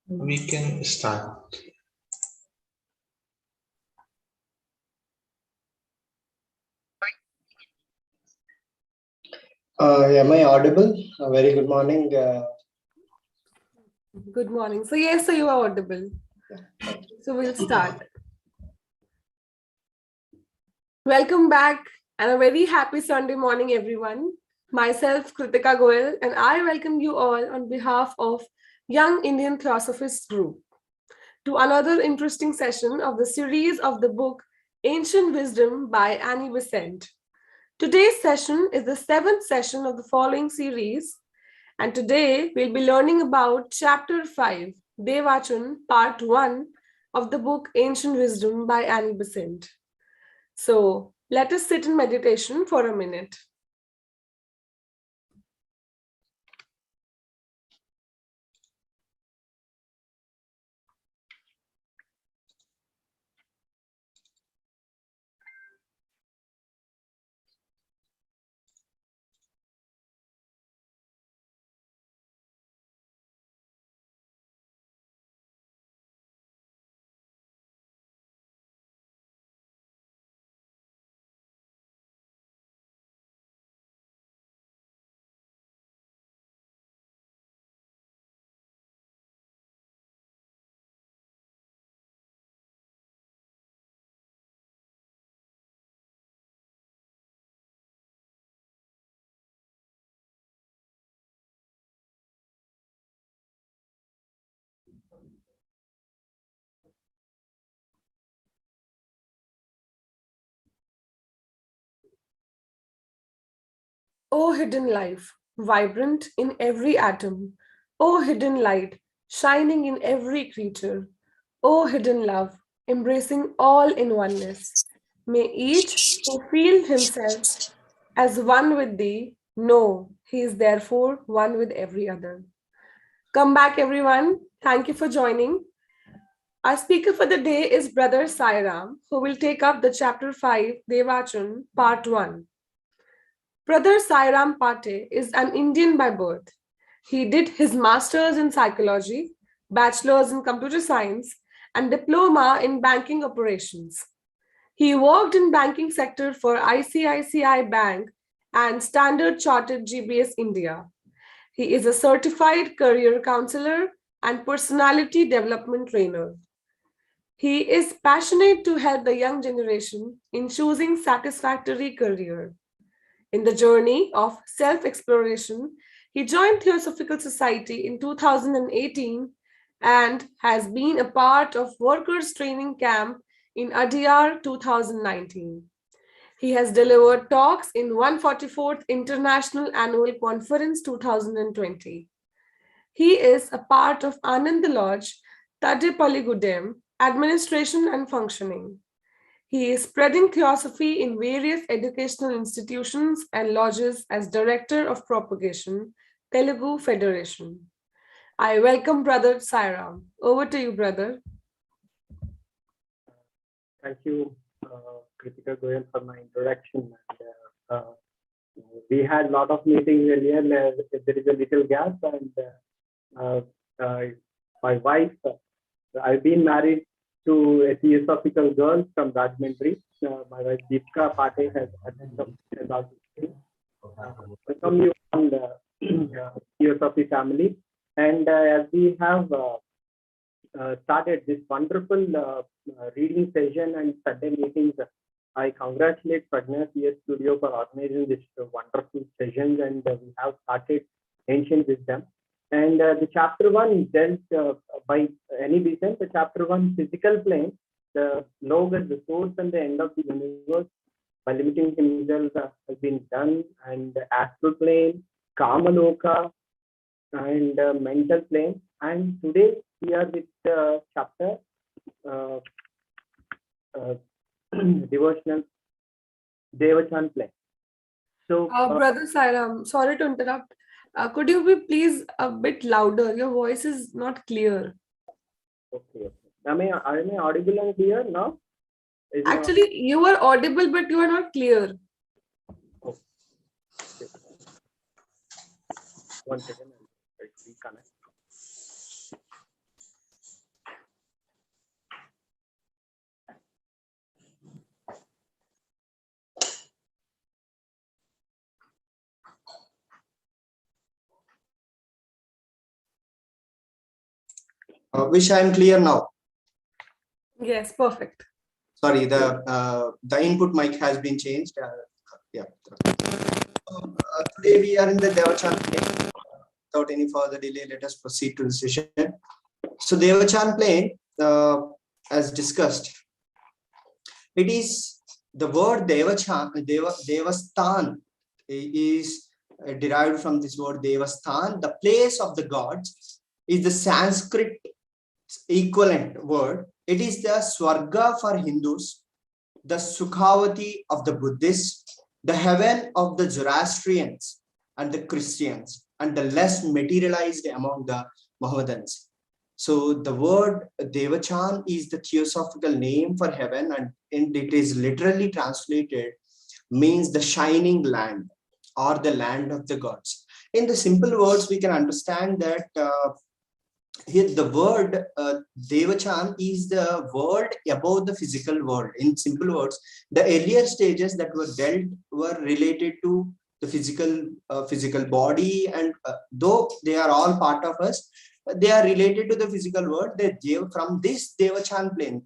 We can start. Am I audible? Very good morning. Good morning. So yes, so you are audible. So we'll start. Welcome back and a very happy Sunday morning, everyone. Myself, Kritika Goel, and I welcome you all on behalf of Young Indian Theosophists Group to another interesting session of the series of the book Ancient Wisdom by Annie Besant. Today's session is the seventh session of the following series, and today we'll be learning about Chapter 5, Devachan, Part 1 of the book Ancient Wisdom by Annie Besant. So let us sit in meditation for a minute. O hidden life, vibrant in every atom. O hidden light, shining in every creature. O hidden love, embracing all in oneness. May each who feels himself as one with thee know he is therefore one with every other. Come back, everyone. Thank you for joining. Our speaker for the day is Brother Sairam, who will take up the chapter 5, Devachan, part 1. Brother Sairam Pate is an Indian by birth. He did his master's in psychology, bachelor's in computer science, and diploma in banking operations. He worked in banking sector for ICICI Bank and Standard Chartered GBS India. He is a certified career counselor and personality development trainer. He is passionate to help the young generation in choosing satisfactory career. In the journey of self-exploration, he joined Theosophical Society in 2018 and has been a part of Workers' Training Camp in Adyar 2019. He has delivered talks in 144th International Annual Conference 2020. He is a part of Anand Lodge, Tadepaligudem, Administration and Functioning. He is spreading theosophy in various educational institutions and lodges as Director of Propagation, Telugu Federation. I welcome Brother Sairam. Over to you, brother. Thank you, Kritika Goyal, for my introduction. And, we had a lot of meetings earlier. There is a little gap, and my wife, I've been married to a theosophical girl from Rajahmundry. My wife Deepka Pate has welcome you on the Theosophy family. And as we have started this wonderful reading session and Sunday meetings, I congratulate Prajna CS Studio for organizing this wonderful sessions, and we have started Ancient Wisdom. And the chapter 1 dealt by any reason, the chapter 1 physical plane, the log as the source and the end of the universe by limiting himself has been done, and the astral plane, Kamaloka, and mental plane. And today we are with chapter devotional Devachan plane. So, Brother Sairam, sorry to interrupt. Could you be please a bit louder? Your voice is not clear. Okay. Am I audible and clear now? Actually, you are audible, but you are not clear. Oh. Okay. One second, I'll reconnect. Wish I am clear now. Yes, perfect. Sorry, the input mic has been changed. Yeah. Today we are in the Devachan plane. Without any further delay, let us proceed to the session. So Devachan plane, as discussed, it is the word Devachan, Devasthan is derived from this word Devasthan. The place of the gods is the Sanskrit equivalent word. It is the Swarga for Hindus, the Sukhavati of the Buddhists, the heaven of the Zoroastrians and the Christians, and the less materialized among the Mohammedans. So the word Devachan is the theosophical name for heaven, and it is literally translated means the shining land or the land of the gods. In the simple words, we can understand that here the word Devachan is the world above the physical world. In simple words, the earlier stages that were dealt were related to the physical body, and though they are all part of us, they are related to the physical world. From this Devachan plane,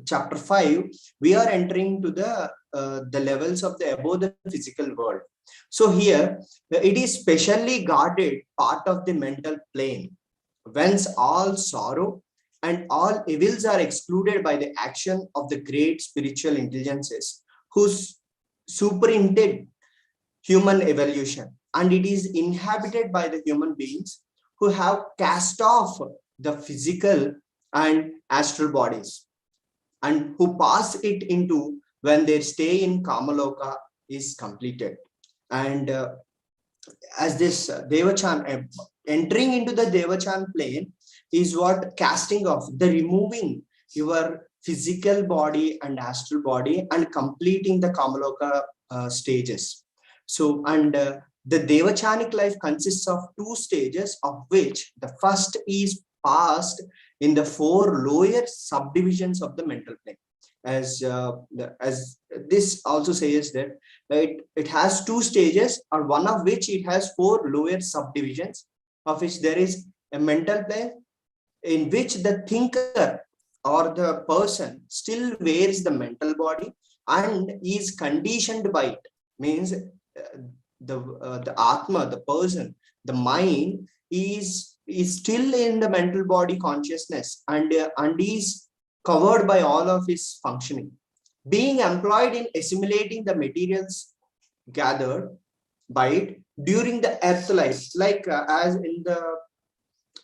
chapter 5, we are entering to the levels of the above the physical world. So here it is specially guarded part of the mental plane, whence all sorrow and all evils are excluded by the action of the great spiritual intelligences who superintend human evolution, and it is inhabited by the human beings who have cast off the physical and astral bodies and who pass it into when their stay in Kamaloka is completed. And as this Devachan, entering into the Devachan plane is what casting off, the removing your physical body and astral body and completing the Kamaloka stages. So, and the Devachanic life consists of two stages, of which the first is passed in the 4 lower subdivisions of the mental plane. As this also says that it has 2 stages, or one of which it has 4 lower subdivisions, of which there is a mental plane in which the thinker or the person still wears the mental body and is conditioned by it. Means the Atma, the person, the mind is still in the mental body consciousness and is covered by all of his functioning, being employed in assimilating the materials gathered by it during the earth life, like as in the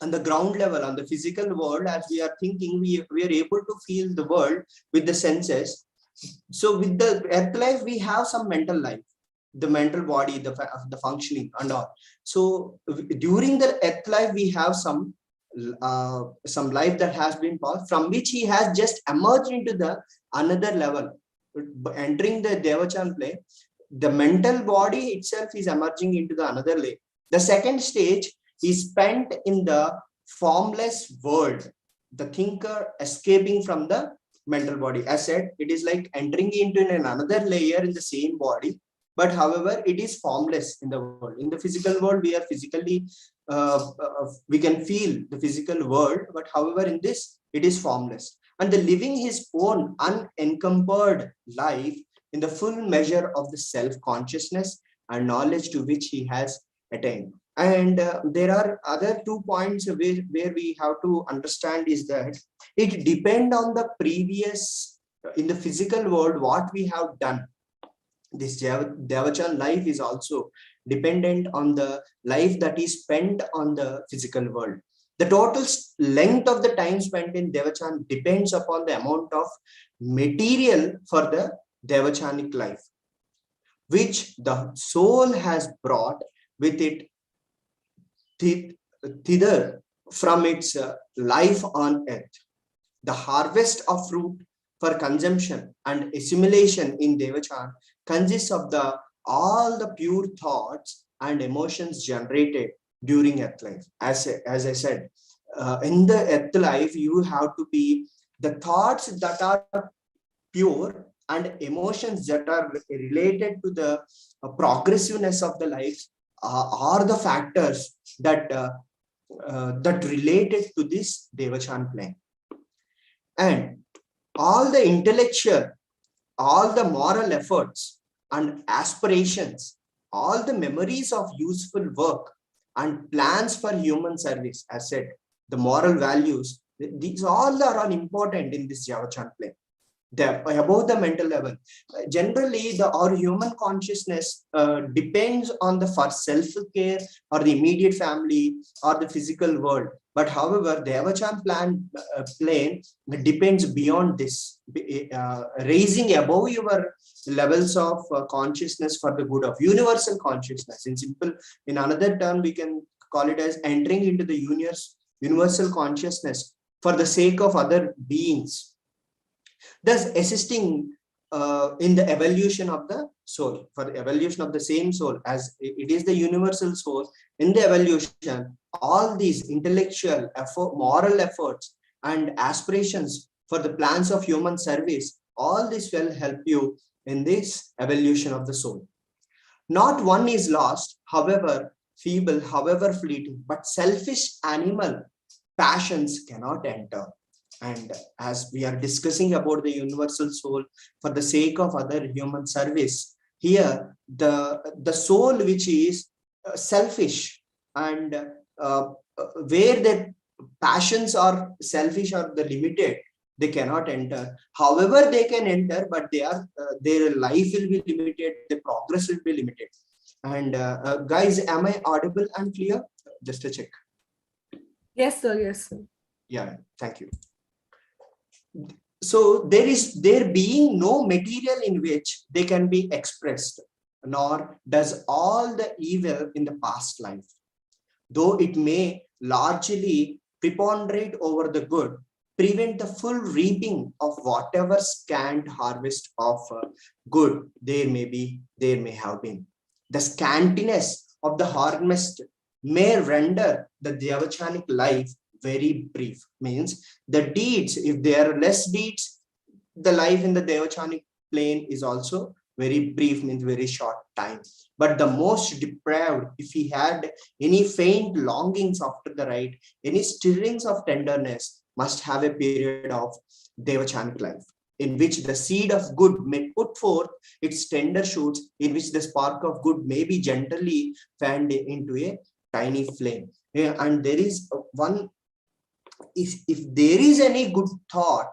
on the ground level, on the physical world, as we are thinking, we are able to feel the world with the senses. So with the earth life, we have some mental life, the mental body, the functioning and all. So during the earth life, we have some life that has been passed, from which he has just emerged into the another level, entering the Devachan plane. The mental body itself is emerging into the another layer. The second stage is spent in the formless world, the thinker escaping from the mental body. As said, it is like entering into another layer in the same body, but however it is formless in the world. In the physical world, we are physically we can feel the physical world, but however in this it is formless, and the living his own unencumbered life in the full measure of the self-consciousness and knowledge to which he has attained. And there are other 2 points where we have to understand is that it depends on the previous in the physical world what we have done. This Devachan life is also dependent on the life that is spent on the physical world. The total length of the time spent in Devachan depends upon the amount of material for the Devachanic life, which the soul has brought with it thither from its life on earth. The harvest of fruit for consumption and assimilation in Devachan consists of all the pure thoughts and emotions generated during earth life. As I said, in the earth life, you have to be the thoughts that are pure and emotions that are related to the progressiveness of the life are the factors that that related to this Devachan plane. And all the intellectual, all the moral efforts and aspirations, all the memories of useful work and plans for human service, as said, the moral values, these all are important in this Devachan plane. Above the mental level, generally our human consciousness depends on the for self-care or the immediate family or the physical world. But however, the Devachan plane depends beyond this, raising above your levels of consciousness for the good of universal consciousness. In another term, we can call it as entering into the universal consciousness for the sake of other beings, thus assisting in the evolution of the soul, for the evolution of the same soul, as it is the universal soul. In the evolution, all these intellectual effort, moral efforts and aspirations for the plans of human service, all this will help you in this evolution of the soul. Not one is lost, however feeble, however fleeting, but selfish animal passions cannot enter. And as we are discussing about the universal soul for the sake of other human service, here the soul which is selfish and where the passions are selfish or the limited, they cannot enter. However, they can enter, but their life will be limited, the progress will be limited. And guys, am I audible and clear? Just a check. Yes, sir. Yes, sir. Yeah, thank you. So there being no material in which they can be expressed, nor does all the evil in the past life, though it may largely preponderate over the good, prevent the full reaping of whatever scant harvest of good there may have been. The scantiness of the harvest may render the Devachanic life very brief. Means the deeds, if there are less deeds, the life in the Devachanic plane is also very brief, means very short time. But the most depraved, if he had any faint longings after the right, any stirrings of tenderness, must have a period of Devachanic life, in which the seed of good may put forth its tender shoots, in which the spark of good may be gently fanned into a tiny flame. And there is one, if there is any good thought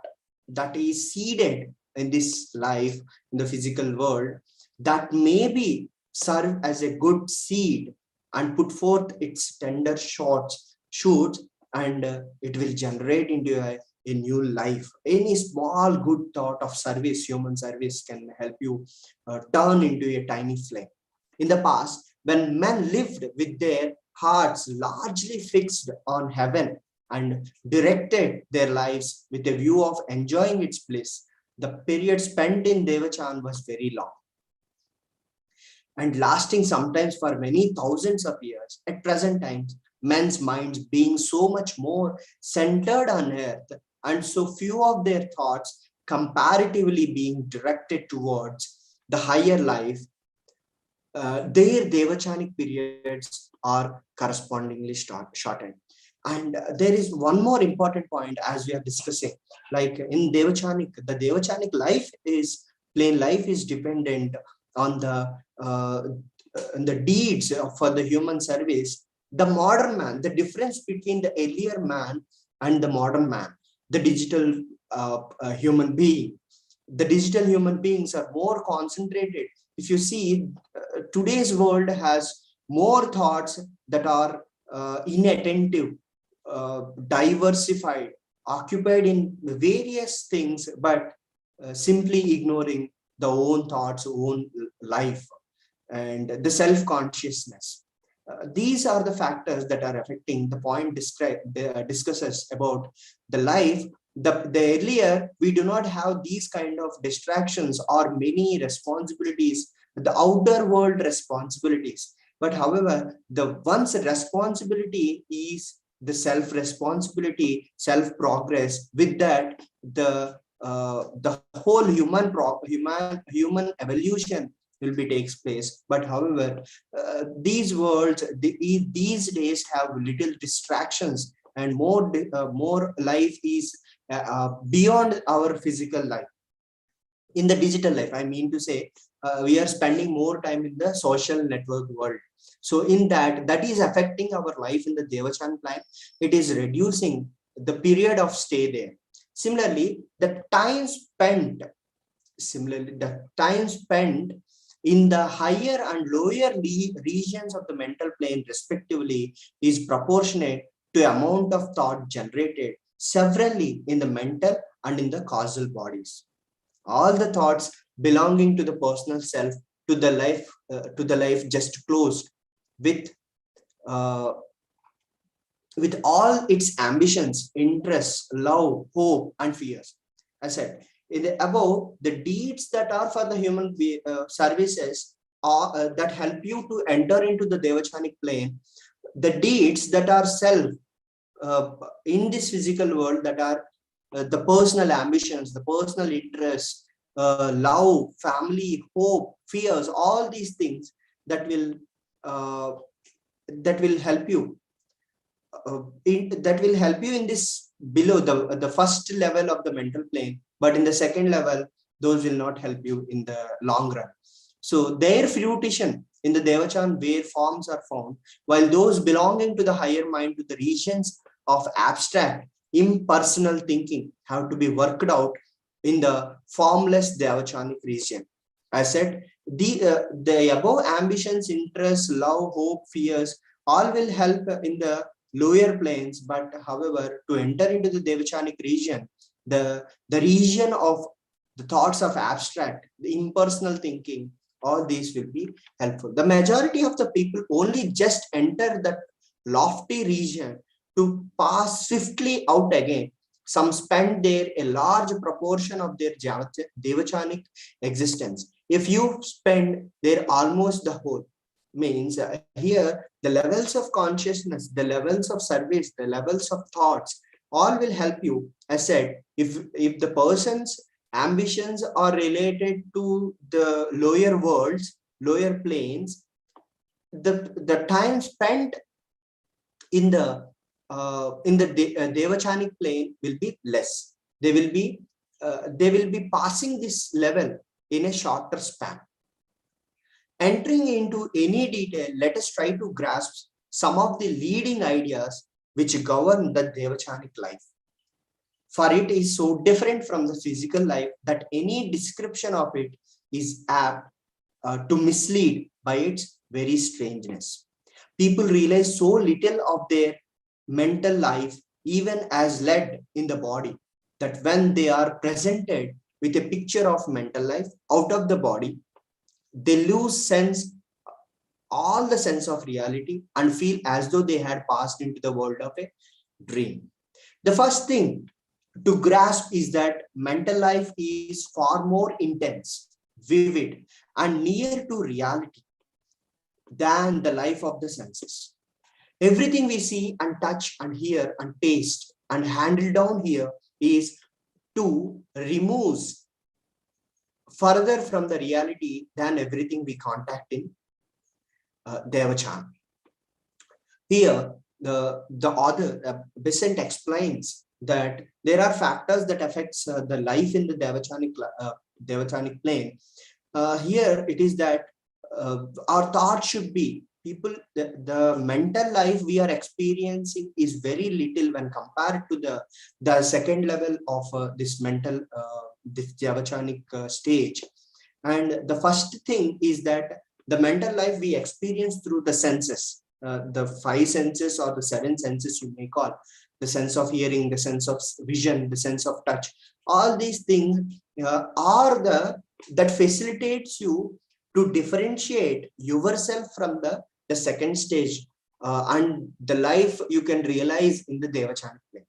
that is seeded in this life, in the physical world, that maybe serve as a good seed and put forth its tender shoots, and it will generate into a new life. Any small good thought of service, human service, can help you turn into a tiny flame. In the past, when men lived with their hearts largely fixed on heaven and directed their lives with a view of enjoying its bliss, the period spent in Devachan was very long and lasting sometimes for many thousands of years. At present times, men's minds being so much more centered on earth, and so few of their thoughts comparatively being directed towards the higher life, their Devachanic periods are correspondingly shortened. And there is one more important point as we are discussing, like in Devachanic, the Devachanic life is dependent on the deeds for the human service. The modern man, the difference between the earlier man and the modern man, the digital human being, the digital human beings are more concentrated. If you see, today's world has more thoughts that are inattentive, diversified, occupied in various things, but simply ignoring the own thoughts, own life, and the self-consciousness. These are the factors that are affecting the point discusses about the life. The earlier, we do not have these kind of distractions or many responsibilities, the outer world responsibilities. But however, the one's responsibility is the self-responsibility, self-progress. With that, the whole human evolution will be takes place. But however, these worlds, these days have little distractions, and more life is beyond our physical life. In the digital life, I mean to say, we are spending more time in the social network world. So in that is affecting our life in the Devachan plan. It is reducing the period of stay there. Similarly, the time spent in the higher and lower regions of the mental plane respectively is proportionate to amount of thought generated severally in the mental and in the causal bodies. All the thoughts belonging to the personal self, to the life just closed with uh, with all its ambitions, interests, love, hope, and fears. I said in the above, the deeds that are for the human services are that help you to enter into the Devachanic plane, the deeds that are self uh, in this physical world, that are the personal ambitions, the personal interests, love, family, hope, fears, all these things that uh, will help you. That will help you in this below the first level of the mental plane, but in the second level, those will not help you in the long run. So their fruition in the Devachan where forms are found, while those belonging to the higher mind, to the regions of abstract, impersonal thinking, have to be worked out in the formless Devachanic region. I said the above ambitions, interests, love, hope, fears, all will help in the lower planes. But however, to enter into the Devachanic region, the region of the thoughts of abstract, the impersonal thinking, all these will be helpful. The majority of the people only just enter that lofty region to pass swiftly out again. Some spend there a large proportion of their Devachanic existence. If you spend there almost the whole, means here the levels of consciousness, the levels of service, the levels of thoughts, all will help you. As said, if the person's ambitions are related to the lower worlds, lower planes, the time spent in the Devachanic plane will be less. They will be passing this level in a shorter span. Entering into any detail, let us try to grasp some of the leading ideas which govern the Devachanic life. For it is so different from the physical life that any description of it is apt to mislead by its very strangeness. People realize so little of their mental life, even as led in the body, that when they are presented with a picture of mental life out of the body, they lose all the sense of reality and feel as though they had passed into the world of a dream. The first thing to grasp is that mental life is far more intense, vivid, and near to reality than the life of the senses. Everything we see and touch and hear and taste and handle down here is to remove further from the reality than everything we contact in Devachan. Here, the author, Besant, explains that there are factors that affects the life in the Devachanic plane. Here it is that our thought should be, the mental life we are experiencing is very little when compared to the second level of this mental, this Devachanic stage. And the first thing is that the mental life we experience through the senses, the five senses or the seven senses you may call, the sense of hearing, the sense of vision, the sense of touch, all these things are that facilitates you to differentiate yourself from the second stage and the life you can realize in the Devachanic plane.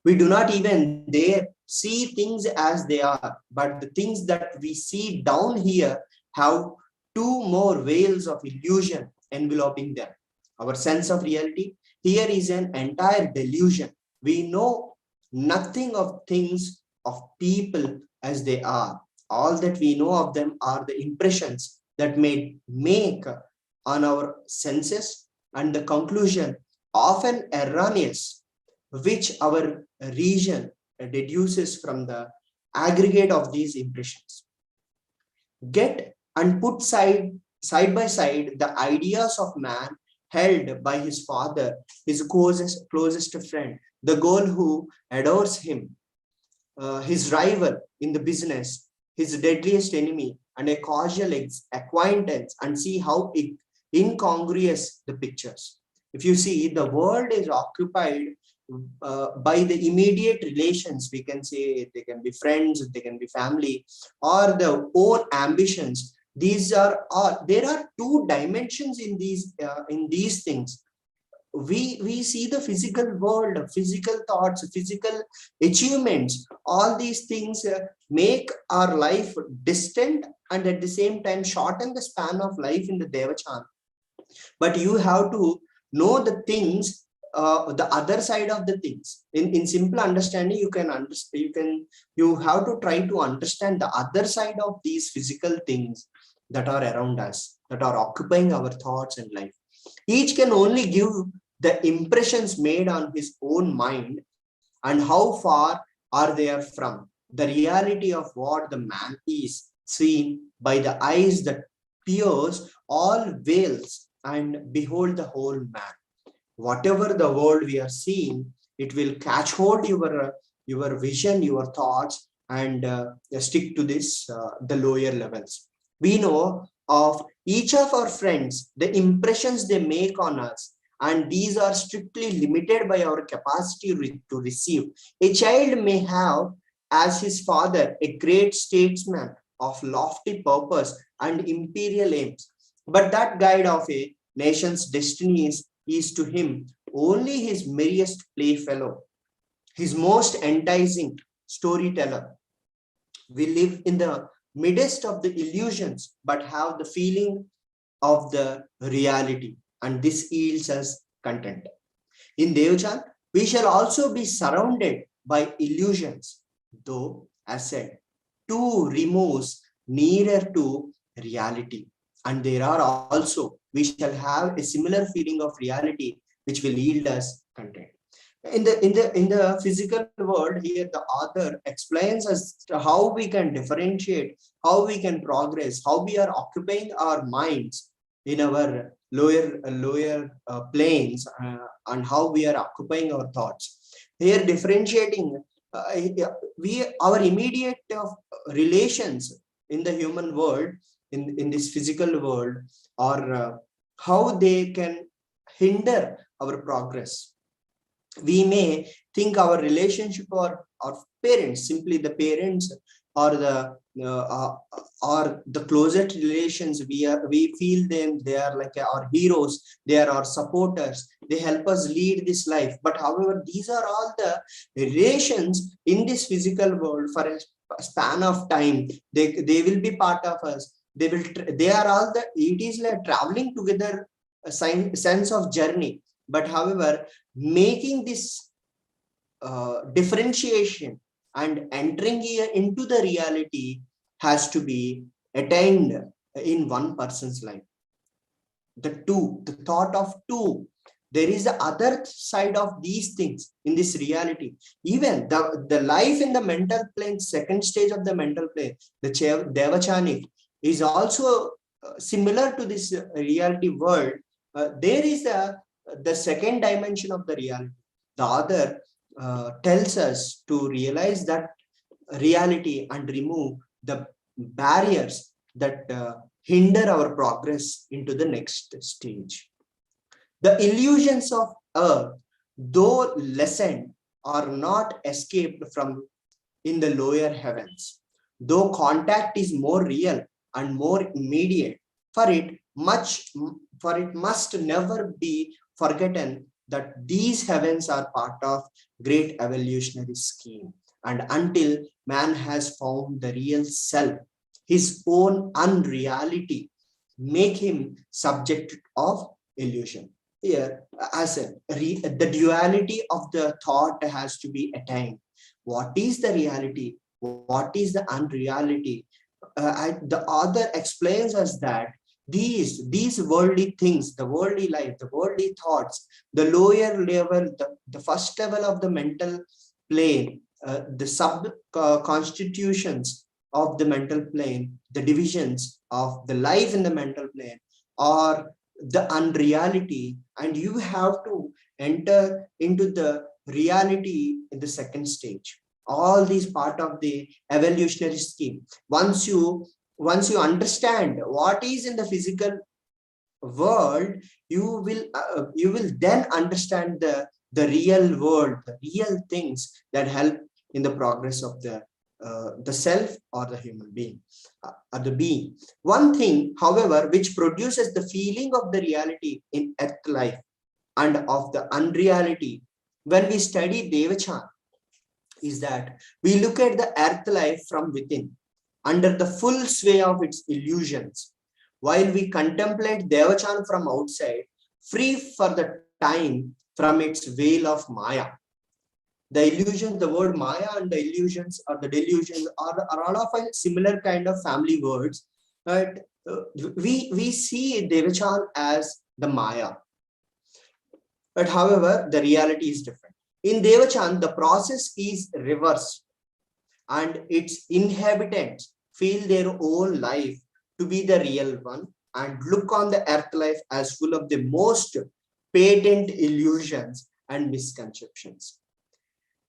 We do not even there see things as they are, but the things that we see down here have two more veils of illusion enveloping them. Our sense of reality here is an entire delusion. We know nothing of things, of people as they are. All that we know of them are the impressions that may make on our senses, and the conclusion often erroneous, which our reason deduces from the aggregate of these impressions. Get and put side by side the ideas of man held by his father, his closest friend, the girl who adores him, his rival in the business, his deadliest enemy, and a casual acquaintance, and see how incongruous the pictures. If you see, the world is occupied by the immediate relations. We can say they can be friends, they can be family, or the own ambitions. These are there are two dimensions in these things. We see the physical world, physical thoughts, physical achievements. All these things make our life distant, and at the same time shorten the span of life in the Devachan. But you have to know the things, the other side of the things. In simple understanding, you can understand, you have to try to understand the other side of these physical things that are around us, that are occupying our thoughts and life. Each can only give the impressions made on his own mind, and how far are they from the reality of what the man is, seen by the eyes that pierce all veils and behold the whole man. Whatever the world we are seeing, it will catch hold your vision, your thoughts, and stick to this the lower levels. We know of each of our friends, the impressions they make on us, and these are strictly limited by our capacity to receive. A child may have as his father a great statesman of lofty purpose and imperial aims, but that guide of a nation's destinies is to him only his merriest playfellow, his most enticing storyteller. We live in the midst of the illusions, but have the feeling of the reality, and this yields us content. In Devachan, we shall also be surrounded by illusions, though, as said, two removes nearer to reality. And there are also, we shall have a similar feeling of reality, which will yield us content. In the physical world, here the author explains us how we can differentiate, how we can progress, how we are occupying our minds in our lower planes, and how we are occupying our thoughts. Here differentiating, we our immediate relations in the human world, in this physical world, or how they can hinder our progress. We may think our relationship or our parents, simply the parents, or the closest relations, we feel them, they are like our heroes, they are our supporters, they help us lead this life. But however, these are all the relations in this physical world for a span of time. They will be part of us. They are all the, it is like traveling together, a sense of journey. But however, making this differentiation and entering here into the reality has to be attained in one person's life. The thought of two. There is the other side of these things in this reality. Even the life in the mental plane, second stage of the mental plane, the Devachanic, is also similar to this reality world. There is the second dimension of the reality. The other tells us to realize that reality and remove the barriers that hinder our progress into the next stage. The illusions of earth, though lessened, are not escaped from in the lower heavens. Though contact is more real and more immediate, for it must never be forgotten that these heavens are part of great evolutionary scheme. And until man has found the real self, his own unreality make him subject of illusion. Here, as the duality of the thought has to be attained. What is the reality? What is the unreality? the author explains us that these worldly things, the worldly life, the worldly thoughts, the lower level, the first level of the mental plane, the sub constitutions of the mental plane, the divisions of the life in the mental plane, or the unreality, and you have to enter into the reality in the second stage. All these part of the evolutionary scheme. Once you understand what is in the physical world, you will then understand the real world, the real things that help in the progress of the self or the human being, or the being. One thing, however, which produces the feeling of the reality in earth life and of the unreality when we study Devachan is that we look at the earth life from within, under the full sway of its illusions, while we contemplate Devachan from outside, free for the time from its veil of Maya. The illusions, the word Maya and the illusions or the delusions are all of a similar kind of family words, but we see Devachan as the Maya. But however, the reality is different. In Devachan, the process is reversed, and its inhabitants feel their own life to be the real one and look on the earth life as full of the most patent illusions and misconceptions.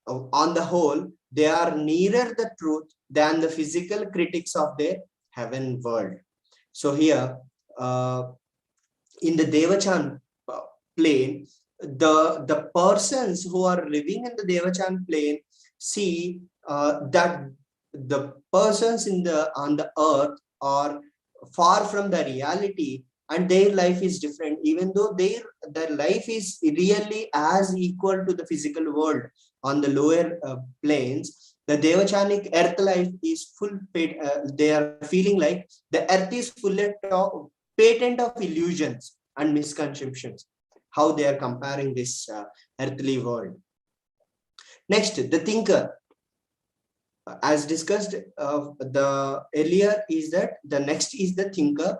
On the whole, they are nearer the truth than the physical critics of the heaven world. So here, in the Devachan plane, the persons who are living in the Devachan plane see that the persons on the earth are far from the reality, and their life is different, even though their life is really as equal to the physical world on the lower planes. The Devachanic earth life is full paid. They are feeling like the earth is full of patent of illusions and misconceptions. How they are comparing this earthly world. Next, the thinker. As discussed the earlier, is that the next is the thinker,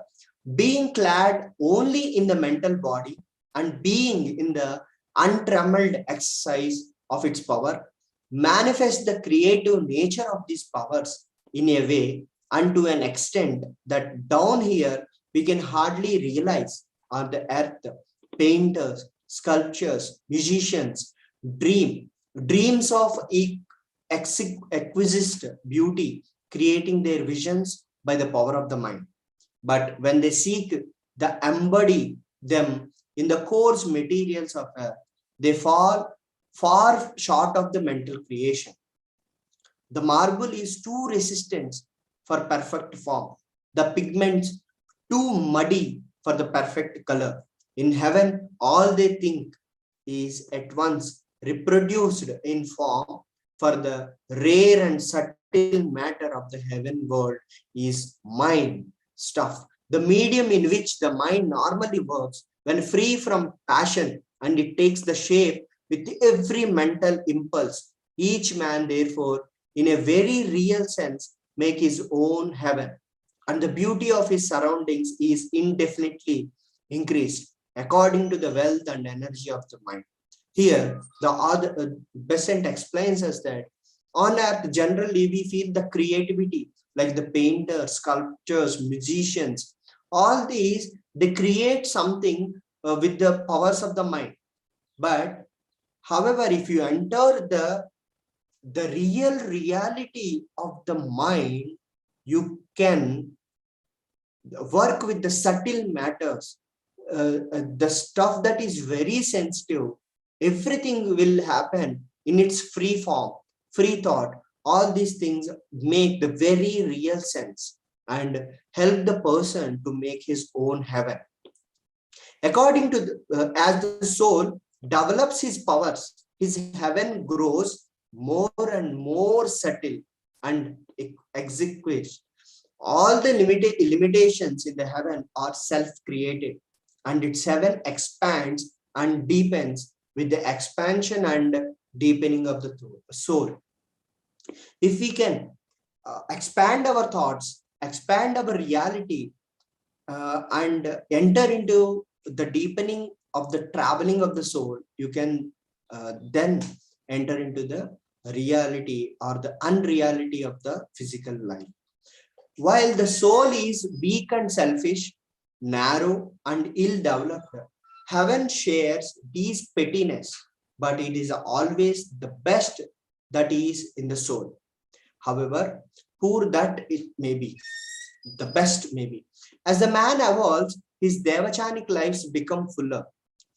being clad only in the mental body and being in the untrammeled exercise of its power, manifests the creative nature of these powers in a way and to an extent that down here we can hardly realize. On the earth, painters, sculptures, musicians dreams of exquisite beauty, creating their visions by the power of the mind. But when they seek the embody them in the coarse materials of earth, they fall far short of the mental creation. The marble is too resistant for perfect form, the pigments too muddy for the perfect color. In heaven, all they think is at once reproduced in form, for the rare and subtle matter of the heaven world is mind stuff, the medium in which the mind normally works when free from passion, and it takes the shape with every mental impulse. Each man, therefore, in a very real sense, make his own heaven, and the beauty of his surroundings is indefinitely increased according to the wealth and energy of the mind. Here, the other Besant explains us that on earth, generally, we feel the creativity, like the painters, sculptors, musicians, all these, they create something with the powers of the mind. But however, if you enter the real reality of the mind, you can work with the subtle matters, the stuff that is very sensitive. Everything will happen in its free form, free thought. All these things make the very real sense and help the person to make his own heaven. According to as the soul develops his powers, his heaven grows more and more subtle and exquisite. All the limitations in the heaven are self-created, and its heaven expands and deepens with the expansion and deepening of the soul. If we can expand our thoughts expand our reality and enter into the deepening of the traveling of the soul, you can then enter into the reality or the unreality of the physical life. While the soul is weak and selfish, narrow and ill-developed, heaven shares these pettiness, but it is always the best that is in the soul. However, poor that it may be, the best may be. As the man evolves, his devachanic lives become fuller,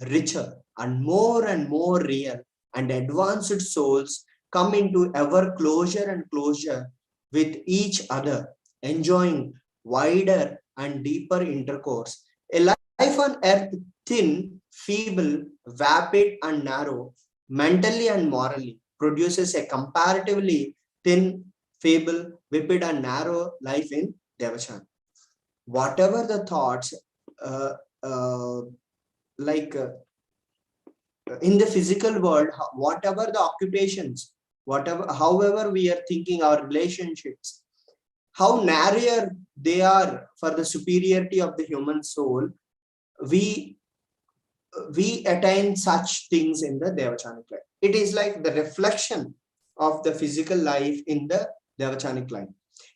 richer, and more real, and advanced souls come into ever closer and closer with each other, enjoying wider and deeper intercourse. A life on earth, thin, feeble, vapid, and narrow, mentally and morally, produces a comparatively thin, feeble, vapid, and narrow life in Devachan. Whatever the thoughts, uh, uh, like in the physical world, whatever the occupations, whatever, however we are thinking our relationships, how narrower they are for the superiority of the human soul, we attain such things in the Devachanic life. It is like the reflection of the physical life in the Devachanic life.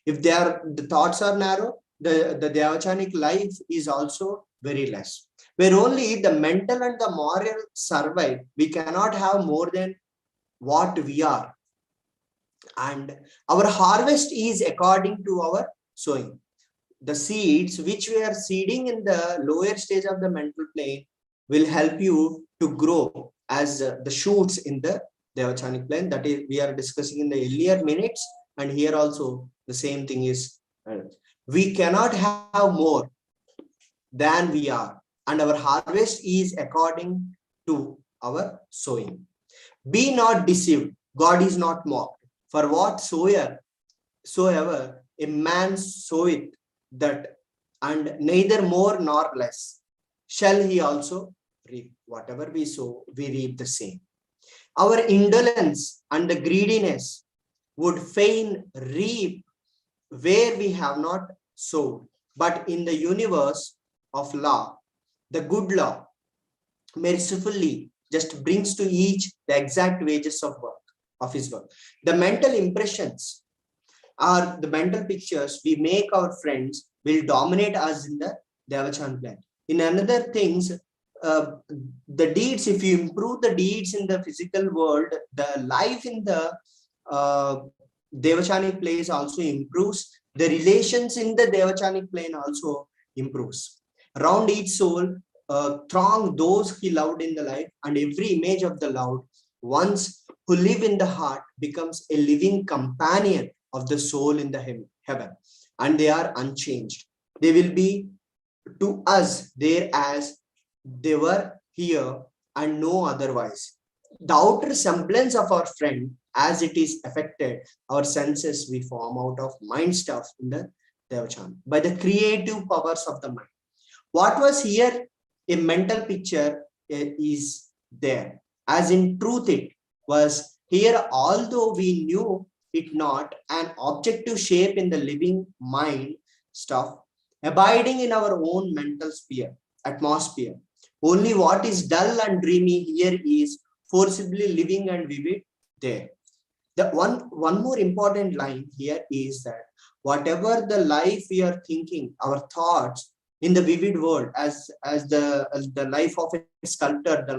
If the thoughts are narrow, the Devachanic life is also very less. Where only the mental and the moral survive, we cannot have more than what we are. And our harvest is according to our sowing. The seeds which we are seeding in the lower stage of the mental plane will help you to grow as the shoots in the Devachanic plane. That is, we are discussing in the earlier minutes, and here also the same thing is. We cannot have more than we are, and our harvest is according to our sowing. Be not deceived, God is not mocked. For whatsoever a man soweth, that, and neither more nor less shall he also reap. Whatever we sow, we reap the same. Our indolence and the greediness would fain reap where we have not sowed. But in the universe of law, the good law mercifully just brings to each the exact wages of work, of his work. The mental impressions or the mental pictures we make our friends will dominate us in the Devachan plan. In another things, the deeds, if you improve the deeds in the physical world, the life in the Devachanic place also improves. The relations in the Devachanic plane also improves. Around each soul, throng those he loved in the life, and every image of the loved ones who live in the heart becomes a living companion of the soul in the heaven, and they are unchanged. They will be to us there as they were here and no otherwise. The outer semblance of our friend, as it is affected, our senses we form out of mind stuff in the Devachan by the creative powers of the mind. What was here a mental picture is there, as in truth it was here, although we knew it not, an objective shape in the living mind stuff, abiding in our own mental sphere, atmosphere. Only what is dull and dreamy here is forcibly living and vivid there. The one more important line here is that whatever the life we are thinking, our thoughts in the vivid world, as the life of a sculptor, the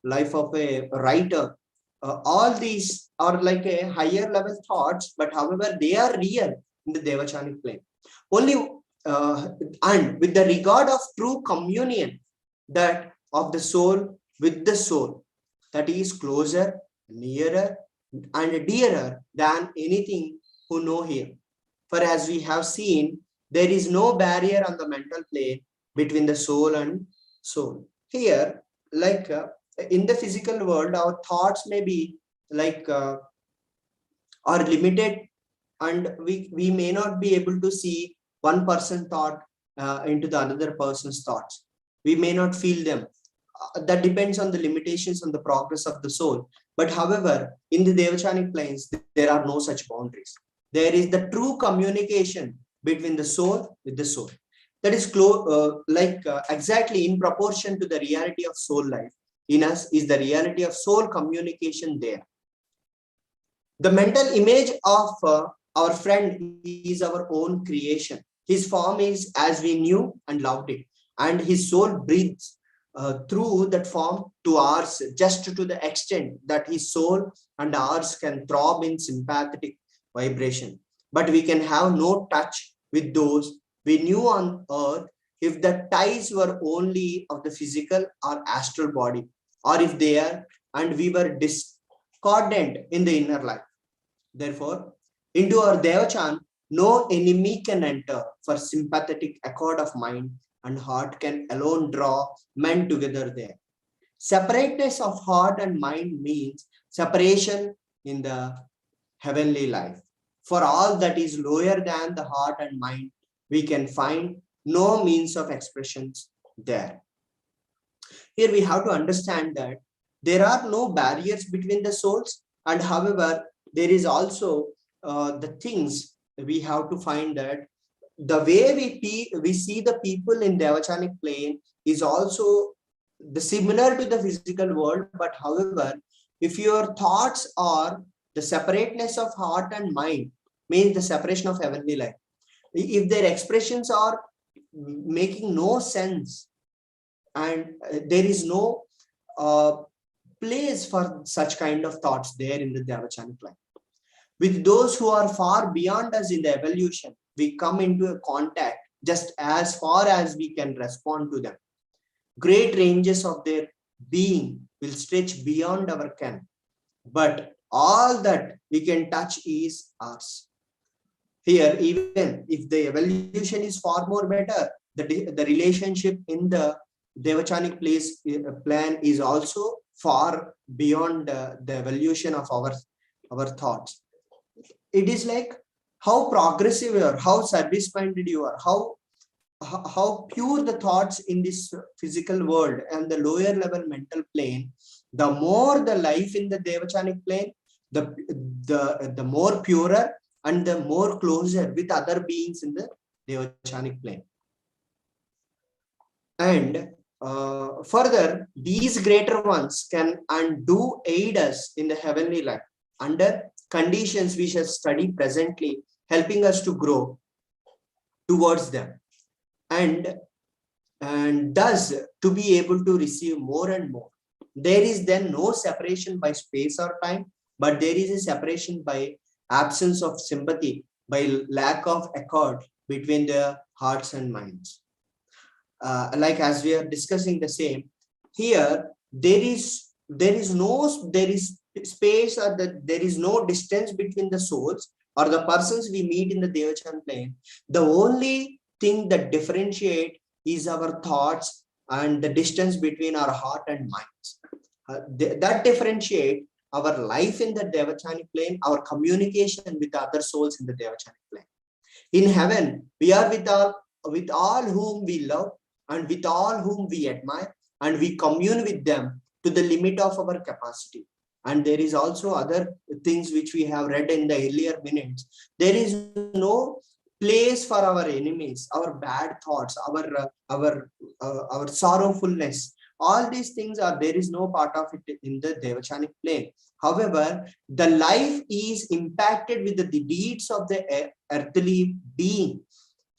life of a writer, all these are like a higher level thoughts, but however they are real in the Devachanic plane. Only and with the regard of true communion, that of the soul with the soul, that is closer, nearer, and dearer than anything who know him. For as we have seen, there is no barrier on the mental plane between the soul and soul. Here, like in the physical world, our thoughts may be like are limited, and we may not be able to see one person thought into the another person's thoughts. We may not feel them. That depends on the limitations on the progress of the soul. But however, in the Devachanic planes, there are no such boundaries. There is the true communication between the soul with the soul. That is exactly in proportion to the reality of soul life in us is the reality of soul communication there. The mental image of our friend is our own creation. His form is as we knew and loved it, and his soul breathes through that form to ours, just to the extent that his soul and ours can throb in sympathetic vibration. But we can have no touch with those we knew on earth if the ties were only of the physical or astral body, or if they are and we were discordant in the inner life. Therefore, into our Devachan, no enemy can enter, for sympathetic accord of mind and heart can alone draw men together there. Separateness of heart and mind means separation in the heavenly life. For all that is lower than the heart and mind, we can find no means of expressions there. Here we have to understand that there are no barriers between the souls, and however, there is also the things we have to find that the way we see the people in Devachanic plane is also the similar to the physical world, but however, if your thoughts are the separateness of heart and mind, means the separation of heavenly life. If their expressions are making no sense, and there is no place for such kind of thoughts there in the Devachanic life. With those who are far beyond us in the evolution, we come into a contact just as far as we can respond to them. Great ranges of their being will stretch beyond our ken, but all that we can touch is ours. Here, even if the evolution is far more better, the relationship in the Devachanic plan is also far beyond the evolution of our thoughts. It is like how progressive you are, how service-minded you are, how pure the thoughts in this physical world and the lower level mental plane, the more the life in the Devachanic plane, the more purer and the more closer with other beings in the Devachanic plane. And further, these greater ones can and do aid us in the heavenly life under conditions we shall study presently, helping us to grow towards them, and thus to be able to receive more and more. There is then no separation by space or time, but there is a separation by absence of sympathy, by lack of accord between the hearts and minds. Like as we are discussing the same here, there is space, or there is no distance between the souls or the persons we meet in the Devachan plane. The only thing that differentiate is our thoughts and the distance between our heart and minds. That differentiate our life in the Devachanic plane, our communication with other souls in the Devachanic plane. In heaven, we are with all whom we love and with all whom we admire, and we commune with them to the limit of our capacity. And there is also other things which we have read in the earlier minutes. There is no place for our enemies, our bad thoughts, our sorrowfulness. All these things there is no part of it in the Devachanic plane. However, the life is impacted with the deeds of the earthly being.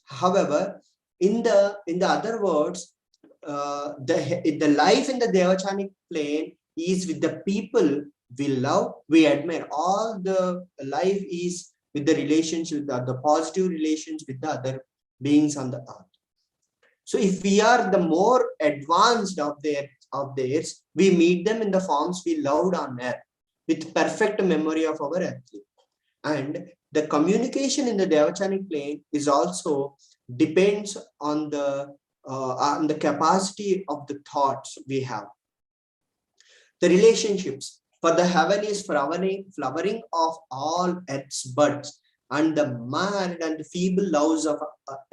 However, in the other words, the life in the Devachanic plane is with the people we love, we admire. All the life is with the relations, with the positive relations with the other beings on the earth. So if we are the more advanced of theirs, we meet them in the forms we loved on earth with perfect memory of our earthly. And the communication in the Devachanic plane is also depends on the capacity of the thoughts we have. The relationships for the heaven is flowering of all earth's buds, and the mad and feeble loves of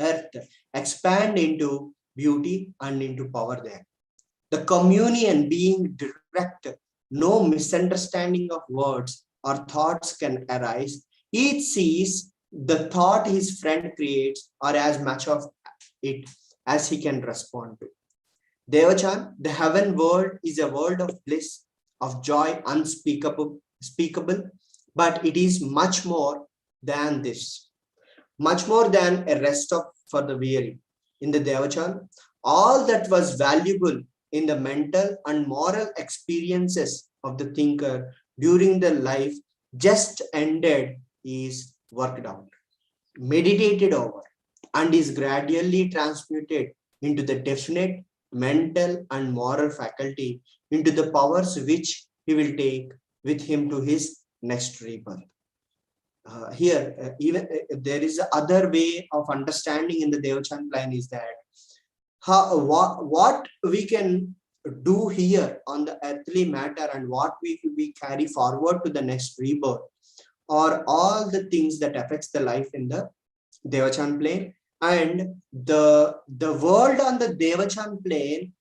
earth expand into beauty and into power there. The communion being direct, no misunderstanding of words or thoughts can arise. Each sees the thought his friend creates or as much of it as he can respond to. Devachan, the heaven world is a world of bliss, of joy unspeakable, but it is much more than this, much more than a rest of for the weary. In the Devachan, all that was valuable in the mental and moral experiences of the thinker during the life just ended is worked out, meditated over, and is gradually transmuted into the definite mental and moral faculty, into the powers which he will take with him to his next rebirth. Here, even there is other way of understanding in the Devachan plan is that what we can do here on the earthly matter and what we carry forward to the next rebirth are all the things that affects the life in the Devachan plane. And the world on the Devachan plane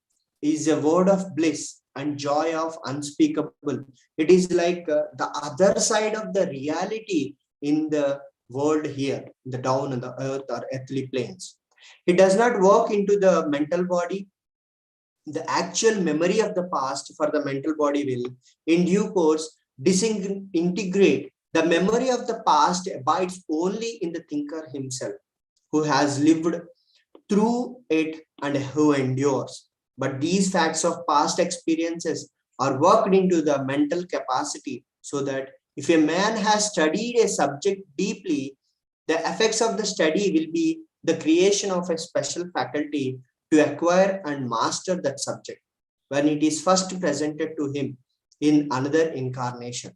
is a word of bliss and joy of unspeakable. It is like the other side of the reality in the world here, the down on the earth or earthly planes. It does not work into the mental body. The actual memory of the past for the mental body will, in due course, disintegrate. The memory of the past abides only in the thinker himself, who has lived through it and who endures. But these facts of past experiences are worked into the mental capacity so that if a man has studied a subject deeply, the effects of the study will be the creation of a special faculty to acquire and master that subject when it is first presented to him in another incarnation.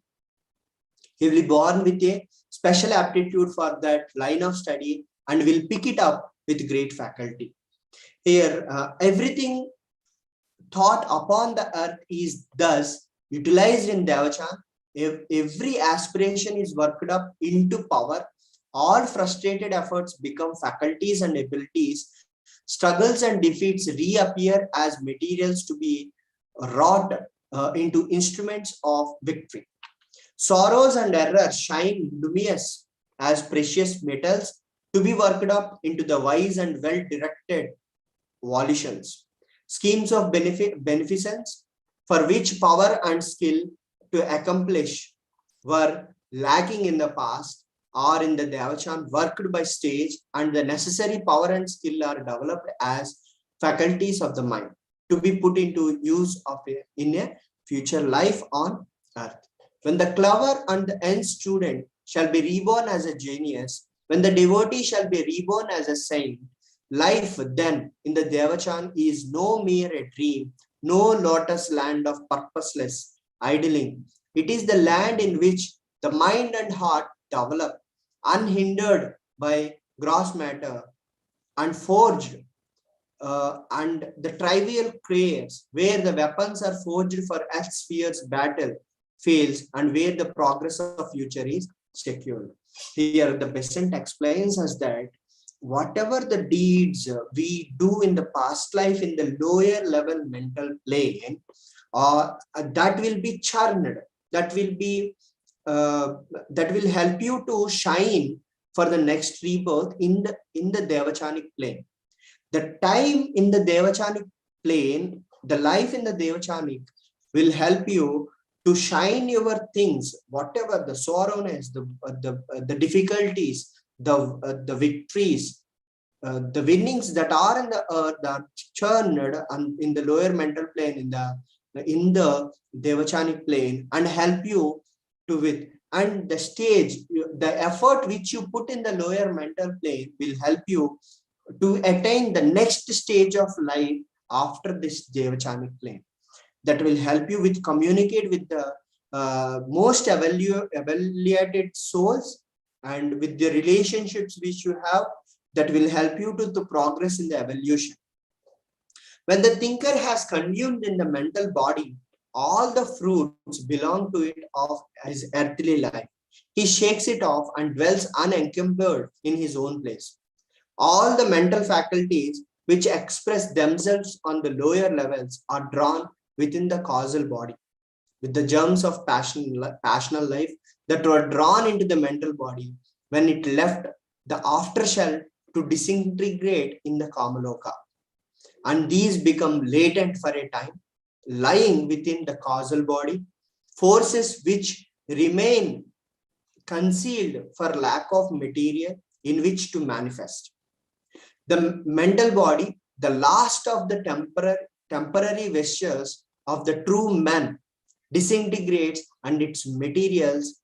He will be born with a special aptitude for that line of study and will pick it up with great faculty. Here, everything thought upon the earth is thus utilized in Devachan. If every aspiration is worked up into power, all frustrated efforts become faculties and abilities. Struggles and defeats reappear as materials to be wrought into instruments of victory. Sorrows and errors shine luminous as precious metals to be worked up into the wise and well-directed volitions. Schemes of beneficence for which power and skill to accomplish were lacking in the past or in the Devachan worked by stage, and the necessary power and skill are developed as faculties of the mind to be put into use in a future life on earth. When the clever and the end student shall be reborn as a genius, when the devotee shall be reborn as a saint, life then in the Devachan is no mere a dream, no lotus land of purposeless idling. It is the land in which the mind and heart develop, unhindered by gross matter, and forged and the trivial craves, where the weapons are forged for earth's fierce battle fails, and where the progress of future is secured. Here, the Besant explains us that whatever the deeds we do in the past life in the lower level mental plane, that will be churned, that will be that will help you to shine for the next rebirth in the Devachanic plane. The time in the Devachanic plane, the life in the Devachanic will help you to shine your things, whatever the sorrowness, the difficulties, the victories, the winnings that are in the earth are churned in the lower mental plane, in the Devachanic plane, and help you to with. And the stage, the effort which you put in the lower mental plane will help you to attain the next stage of life after this Devachanic plane. That will help you with communicate with the most evaluated souls and with the relationships which you have, that will help you to progress in the evolution. When the thinker has consumed in the mental body all the fruits belong to it of his earthly life, he shakes it off and dwells unencumbered in his own place. All the mental faculties which express themselves on the lower levels are drawn within the causal body, with the germs of passional life that were drawn into the mental body, when it left the aftershell to disintegrate in the Kamaloka. And these become latent for a time, lying within the causal body, forces which remain concealed for lack of material in which to manifest. The mental body, the last of the temporary vestures of the true man, disintegrates and its materials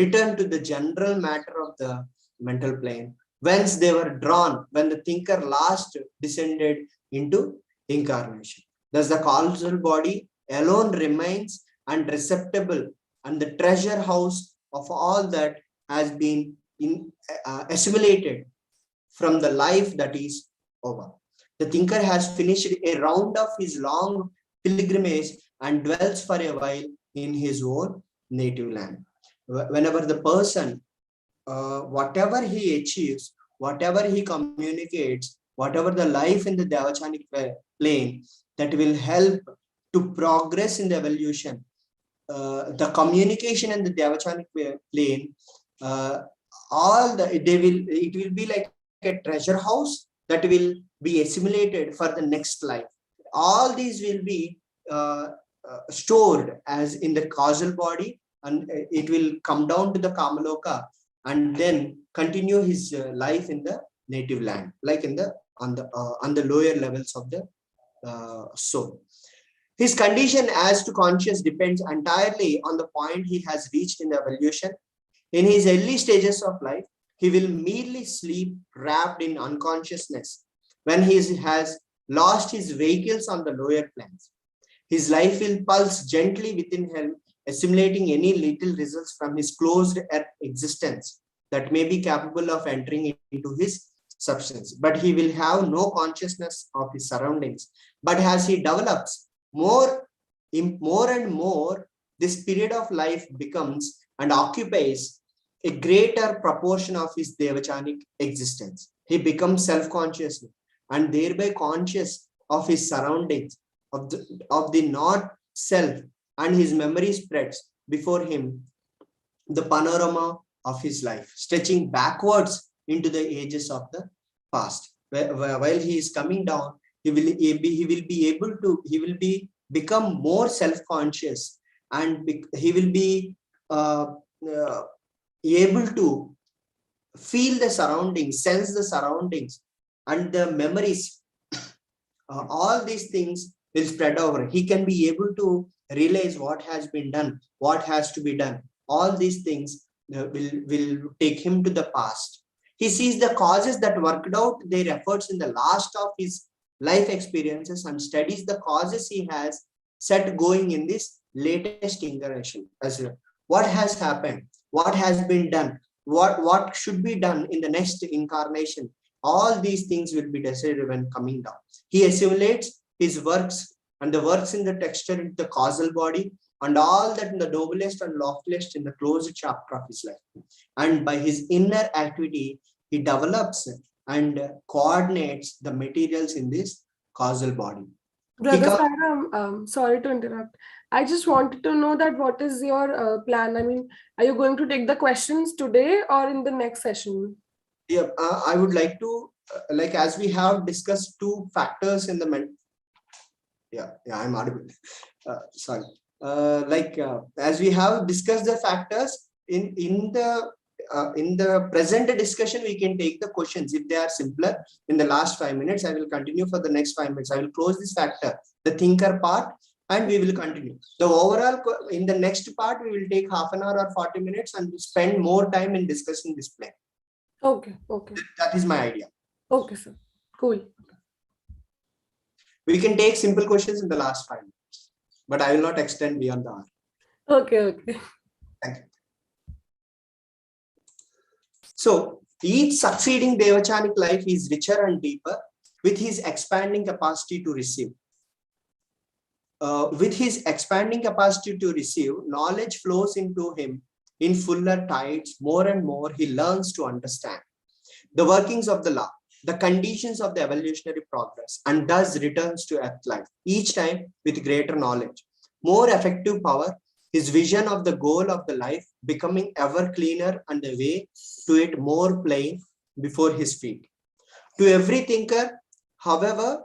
return to the general matter of the mental plane, whence they were drawn when the thinker last descended into incarnation. Thus, the causal body alone remains and receptacle and the treasure house of all that has been assimilated from the life that is over. The thinker has finished a round of his long pilgrimage and dwells for a while in his own native land. Whenever the person, whatever he achieves, whatever he communicates, whatever the life in the Devachanic plane that will help to progress in the evolution, the communication in the Devachanic plane, it will be like a treasure house that will be assimilated for the next life. All these will be stored as in the causal body, and it will come down to the Kamaloka and then continue his life in the native land, like in the on the lower levels of the soul. His condition as to conscious depends entirely on the point he has reached in the evolution. In his early stages of life, he will merely sleep wrapped in unconsciousness when he has lost his vehicles on the lower planes. His life will pulse gently within him, assimilating any little results from his closed earth existence that may be capable of entering into his substance. But he will have no consciousness of his surroundings. But as he develops more and more, this period of life becomes and occupies a greater proportion of his Devachanic existence. He becomes self-conscious and thereby conscious of his surroundings, of the not self, and his memory spreads before him the panorama of his life, stretching backwards into the ages of the past. While he is coming down, he will become more self-conscious, and he will be able to feel the surroundings, sense the surroundings, and the memories. All these things will spread over. He can be able to realize what has been done, what has to be done. All these things will take him to the past. He sees the causes that worked out their efforts in the last of his life experiences and studies the causes he has set going in this latest incarnation. As what has happened, what has been done, what should be done in the next incarnation. All these things will be decided when coming down. He assimilates his works and the works in the texture into the causal body, and all that in the noblest and loftiest in the closed chapter of his life. And by his inner activity, he develops and coordinates the materials in this causal body. Brother Sairam, sorry to interrupt. I just wanted to know that what is your plan? I mean, are you going to take the questions today or in the next session? Yeah, I would like to, as we have discussed two factors in the I'm audible. Sorry. As we have discussed the factors in the present discussion, we can take the questions if they are simpler. In the last 5 minutes, I will continue for the next 5 minutes. I will close this factor, the thinker part, and we will continue. The overall, in the next part, we will take half an hour or 40 minutes and spend more time in discussing this plan. Okay. That is my idea. Okay, sir. Cool. We can take simple questions in the last 5 minutes, but I will not extend beyond the hour. Okay. Thank you. So each succeeding Devachanic life is richer and deeper with his expanding capacity to receive. With his expanding capacity to receive, knowledge flows into him in fuller tides. More and more, he learns to understand the workings of the law, the conditions of the evolutionary progress, and thus returns to earth life, each time with greater knowledge, more effective power, his vision of the goal of the life becoming ever cleaner and the way to it more plain before his feet. To every thinker, however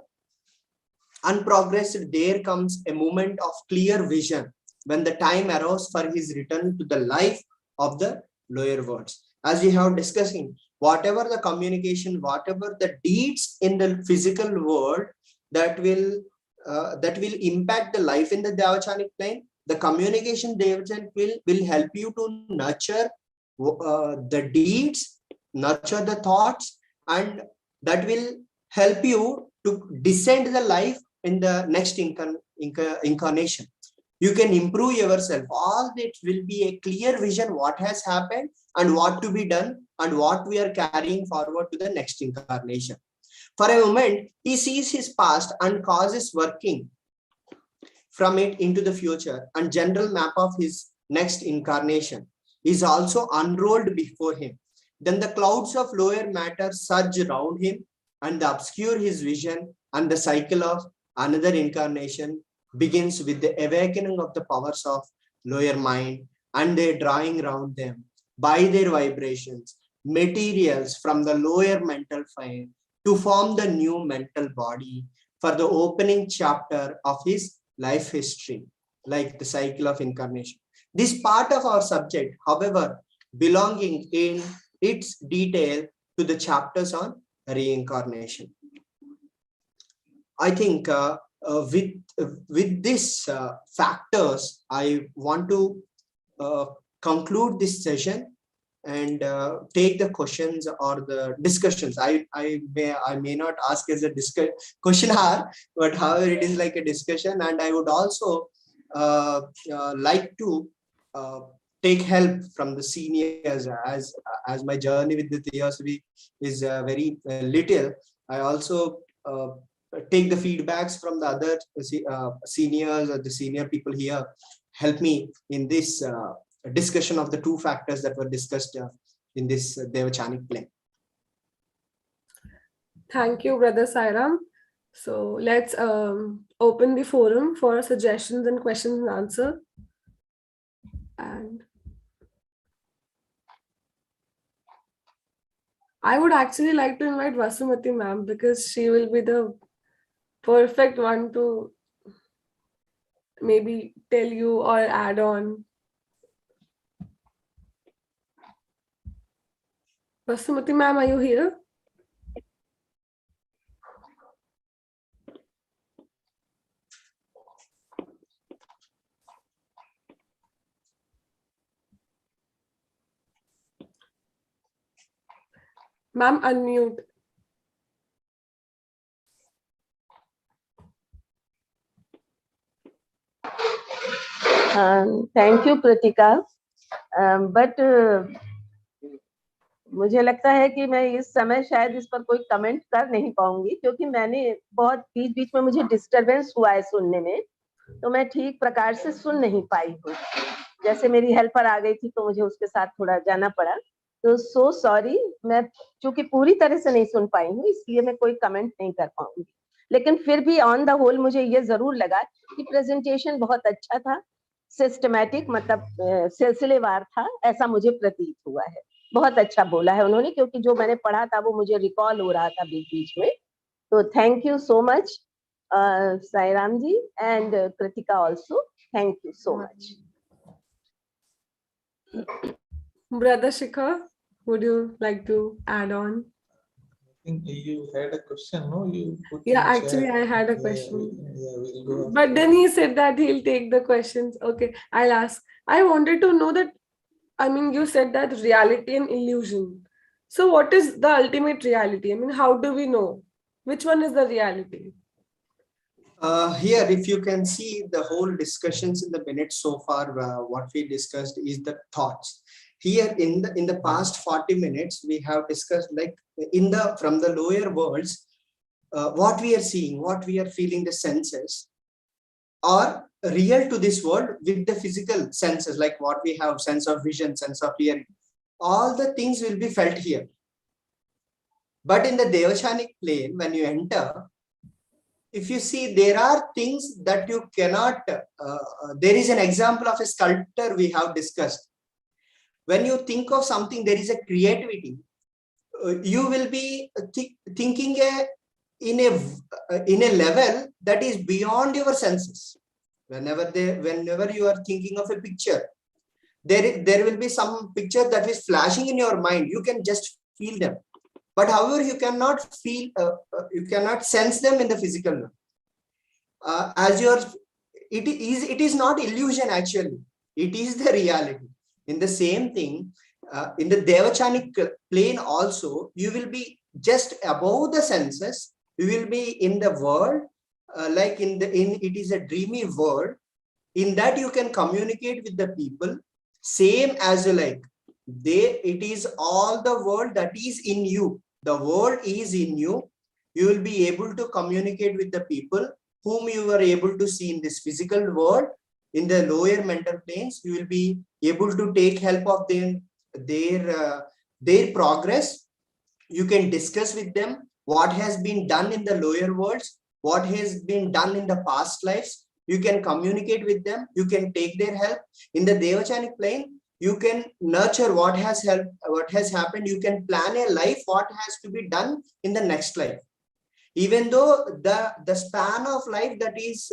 unprogressed, there comes a moment of clear vision when the time arose for his return to the life of the lower worlds. As we have discussing, whatever the communication, whatever the deeds in the physical world that will impact the life in the Devachanic plane, the communication Devachan will help you to nurture the deeds, nurture the thoughts, and that will help you to descend the life in the next incarnation. You can improve yourself. All that will be a clear vision what has happened and what to be done and what we are carrying forward to the next incarnation. For a moment, he sees his past and causes working from it into the future, and general map of his next incarnation is also unrolled before him. Then the clouds of lower matter surge around him and obscure his vision, and the cycle of another incarnation begins with the awakening of the powers of lower mind and their drawing around them by their vibrations, materials from the lower mental fire to form the new mental body for the opening chapter of his life history, like the cycle of incarnation. This part of our subject, however, belonging in its detail to the chapters on reincarnation. I think with these factors, I want to conclude this session and take the questions or the discussions. I may not ask as a question hour, but however it is like a discussion, and I would also like to take help from the seniors as my journey with the theosophy is very little. I also take the feedbacks from the other seniors or the senior people here help me in this discussion of the two factors that were discussed in this Devachanic plane. Thank you, Brother Sairam. So let's open the forum for suggestions and questions and answer. And I would actually like to invite Vasumati ma'am because she will be the perfect one to maybe tell you or add on. Vasumati ma'am, are you here? Ma'am, unmute. Thank you Kritika, but मुझे लगता है कि मैं इस समय शायद इस पर कोई कमेंट कर नहीं पाऊंगी क्योंकि मैंने बहुत बीच बीच में मुझे डिस्टरबेंस हुआ है सुनने में, तो मैं ठीक प्रकार से सुन नहीं पाई हूँ। जैसे मेरी हेल्पर आ गई थी तो मुझे उसके साथ थोड़ा जाना पड़ा, तो सो सॉरी। मैं चूंकि पूरी तरह से नहीं सुन पाई हूँ इसलिए मैं कोई कमेंट नहीं कर पाऊंगी, लेकिन फिर भी ऑन द होल मुझे ये जरूर लगा कि प्रेजेंटेशन बहुत अच्छा था, सिस्टमैटिक मतलब सिलसिलेवार था, ऐसा मुझे प्रतीत हुआ है। बहुत अच्छा बोला है उन्होंने क्योंकि जो मैंने पढ़ा था वो मुझे रिकॉल हो रहा था बीच बीच में। तो thank you so much Sairam ji and Kritika also, thank you so much. Brother Shikhar, would you like to add on? I think you had a question, no? You put Yeah, in actually chat. I had a Yeah, question. we'll go But after. then he said that he'll take the questions. Okay, I'll ask. I wanted to know that, I mean, you said that reality and illusion. So what is the ultimate reality? I mean, how do we know? Which one is the reality? Here, if you can see the whole discussions in the minutes so far, what we discussed is the thoughts. Here in the past 40 minutes, we have discussed like from the lower worlds, what we are seeing, what we are feeling, the senses are real to this world with the physical senses, like what we have, sense of vision, sense of hearing. All the things will be felt here. But in the Devachanic plane, when you enter, if you see, there are things that you cannot, there is an example of a sculptor we have discussed. When you think of something, there is a creativity. You will be thinking in a level that is beyond your senses. Whenever you are thinking of a picture, there will be some picture that is flashing in your mind. You can just feel them, but however, you cannot feel, you cannot sense them in the physical world. It is not illusion actually. It is the reality. In the same thing, in the Devachanic plane also, you will be just above the senses. You will be in the world, like it is a dreamy world. In that you can communicate with the people, same as like it is all the world that is in you. The world is in you. You will be able to communicate with the people whom you are able to see in this physical world. In the lower mental planes, you will be able to take help of their progress. You can discuss with them what has been done in the lower worlds, what has been done in the past lives. You can communicate with them. You can take their help. In the Devachanic plane, you can nurture what has happened. You can plan a life, what has to be done in the next life. Even though the span of life that is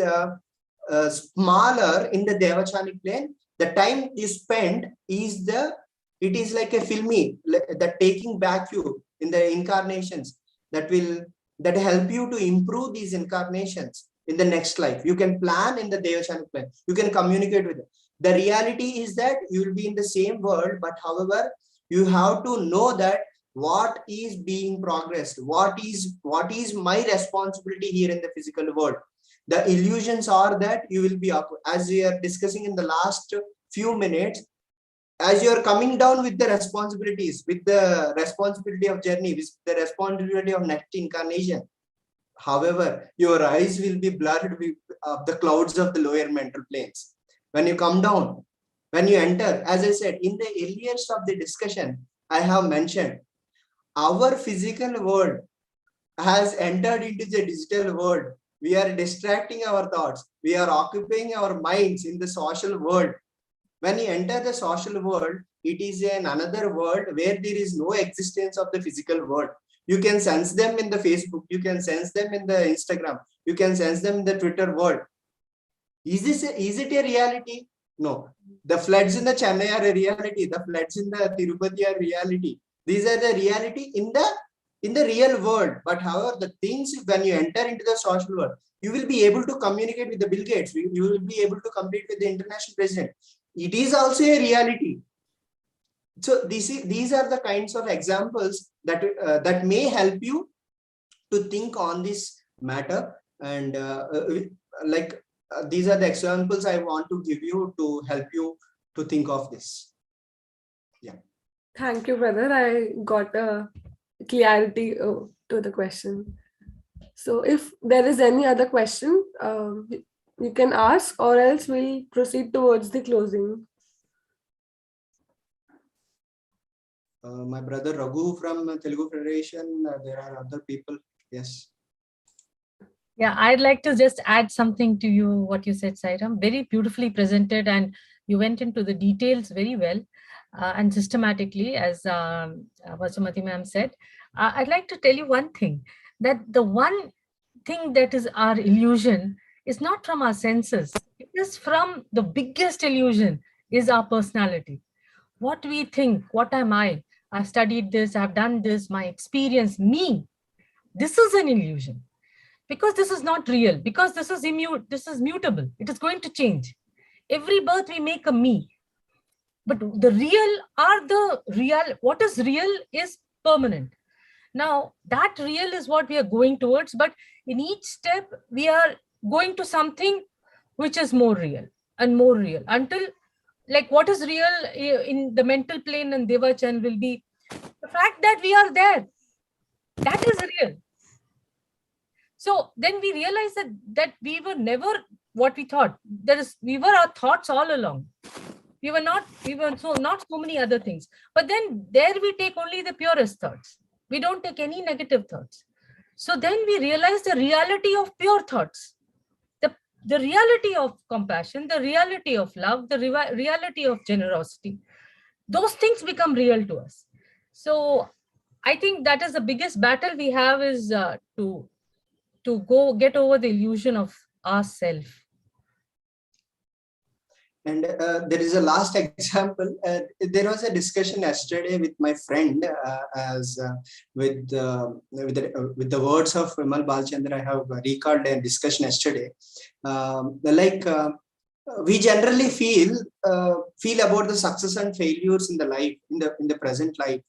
smaller in the Devachanic plane, the time you spend it is like a filmy, that taking back you in the incarnations that help you to improve these incarnations in the next life. You can plan in the Devachanic plane. You can communicate with them. The reality is that you will be in the same world, but however, you have to know that what is being progressed, what is my responsibility here in the physical world. The illusions are that you will be up, as we are discussing in the last few minutes, as you are coming down with the responsibilities, with the responsibility of journey, with the responsibility of next incarnation. However, your eyes will be blurred with the clouds of the lower mental planes. When you come down, when you enter, as I said, in the earliest of the discussion, I have mentioned, our physical world has entered into the digital world. We are distracting our thoughts. We are occupying our minds in the social world. When you enter the social world, it is another world where there is no existence of the physical world. You can sense them in the Facebook. You can sense them in the Instagram. You can sense them in the Twitter world. Is it a reality? No. The floods in the Chennai are a reality. The floods in the Tirupati are reality. These are the reality in the real world. But however, the things, when you enter into the social world, you will be able to communicate with the Bill Gates. You will be able to compete with the international president. It is also a reality. So these are the kinds of examples that may help you to think on this matter. And these are the examples I want to give you to help you to think of this. Yeah. Thank you, brother. I got a clarity to the question. So if there is any other question, you can ask, or else we'll proceed towards the closing. My brother Raghu from Telugu Federation, there are other people. Yes. Yeah, I'd like to just add something to you, what you said, Sairam. Very beautifully presented, and you went into the details very well and systematically, as Vasumati ma'am said. I'd like to tell you one thing, that the one thing that is our illusion is not from our senses. It is from the biggest illusion, is our personality. What we think, what am I? I've studied this, I've done this, my experience, me. This is an illusion. Because this is not real, because this is mutable. It is going to change. Every birth we make a me. But the real, what is real is permanent. Now, that real is what we are going towards, but in each step, we are going to something which is more real and more real, until, like, what is real in the mental plane and Devachan will be the fact that we are there. That is real. So then we realize that we were never what we thought. We were our thoughts all along. We were not so many other things. But then there we take only the purest thoughts. We don't take any negative thoughts. So then we realize the reality of pure thoughts, the reality of compassion, the reality of love, the reality of generosity. Those things become real to us. So I think that is the biggest battle we have, is to go get over the illusion of ourself. And there is a last example. There was a discussion yesterday with my friend, with the words of Vimal Balchandra. I have recalled a discussion yesterday. We generally feel about the success and failures in the life, in the present life,